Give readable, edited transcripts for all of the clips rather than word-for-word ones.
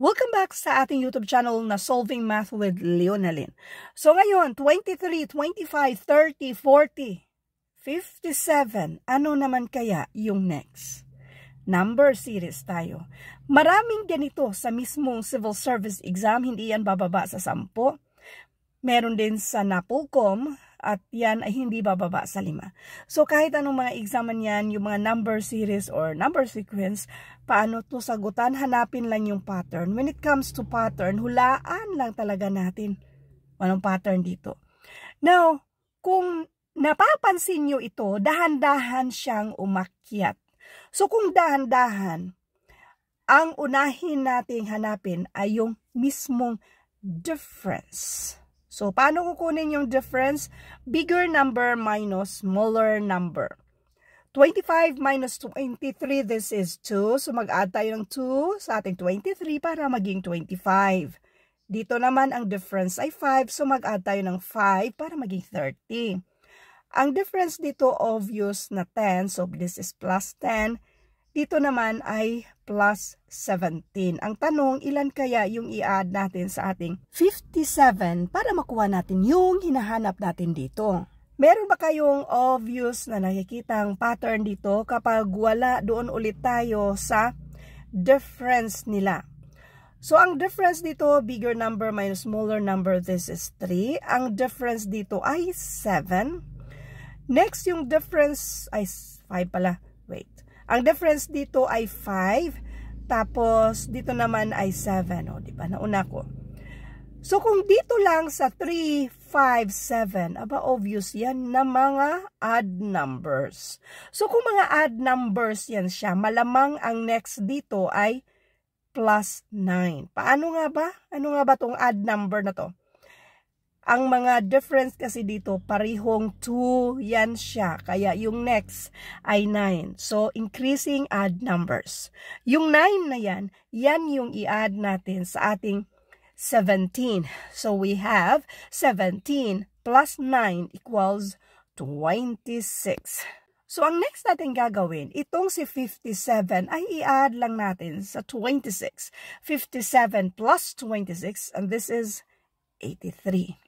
Welcome back sa ating YouTube channel na Solving Math with Leonalyn. So ngayon, 23, 25, 30, 40, 57. Ano naman kaya yung next? Number series tayo. Maraming ganito sa mismong civil service exam. Hindi yan bababa sa 10. Meron din sa NAPOLCOM at yan ay hindi bababa sa 5. So kahit anong mga exam yan, yung mga number series or number sequence, paano to sagutan? Hanapin lang yung pattern. When it comes to pattern, hulaan lang talaga natin anong pattern dito. Now, kung napapansin nyo ito, dahan-dahan siyang umakyat. So kung dahan-dahan, ang unahin nating hanapin ay yung mismong difference. So, paano kukunin yung difference? Bigger number minus smaller number. 25 minus 23, this is 2. So, mag-add tayo ng 2 sa ating 23 para maging 25. Dito naman, ang difference ay 5. So, mag-add tayo ng 5 para maging 30. Ang difference dito, obvious na 10. So, this is plus 10. Dito naman ay plus 17. Ang tanong, ilan kaya yung i-add natin sa ating 57 para makuha natin yung hinahanap natin dito? Meron ba kayong obvious na nakikitang pattern dito kapag wala doon ulit tayo sa difference nila? So, ang difference dito, bigger number minus smaller number, this is 3. Ang difference dito ay 7. Next, yung difference ay 5 pala. Wait. Ang difference dito ay 5. Tapos, dito naman ay 7. O, diba? Nauna ko. So, kung dito lang sa 3, 5, 7, aba, obvious yan na mga odd numbers. So, kung mga odd numbers yan siya, malamang ang next dito ay plus 9. Paano nga ba? Ano nga ba tong odd number na to? Ang mga difference kasi dito, parihong 2 yan siya. Kaya yung next ay 9. So, increasing odd numbers. Yung 9 na yan, yan yung i-add natin sa ating 17. So, we have 17 plus 9 equals 26. So, ang next natin gagawin, itong si 57 ay i-add lang natin sa 26. 57 plus 26, and this is 83.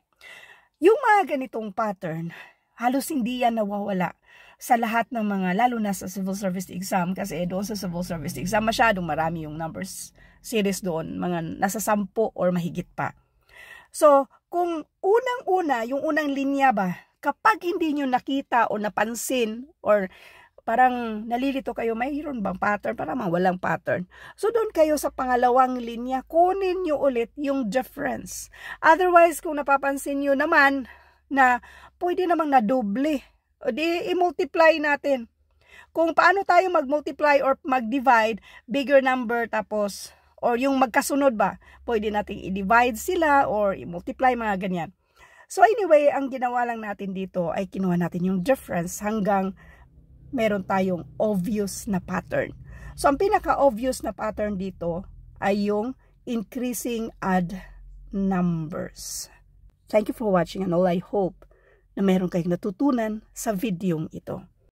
Yung mga ganitong pattern, halos hindi yan nawawala sa lahat ng mga, lalo na sa civil service exam, kasi doon sa civil service exam, masyadong marami yung numbers series doon, mga nasa 10 or mahigit pa. So, kung unang-una, yung unang linya ba, kapag hindi nyo nakita o napansin, or parang nalilito kayo, mayroon bang pattern? Parang walang pattern. So, doon kayo sa pangalawang linya, kunin nyo ulit yung difference. Otherwise, kung napapansin nyo naman na pwede namang na-double, o di i-multiply natin. Kung paano tayo mag-multiply or mag-divide, bigger number tapos, or yung magkasunod ba, pwede nating i-divide sila or i-multiply, mga ganyan. So, anyway, ang ginawa lang natin dito ay kinuha natin yung difference hanggang meron tayong obvious na pattern. So, ang pinaka-obvious na pattern dito ay yung increasing odd numbers. Thank you for watching, and all I hope na meron kayong natutunan sa videong ito.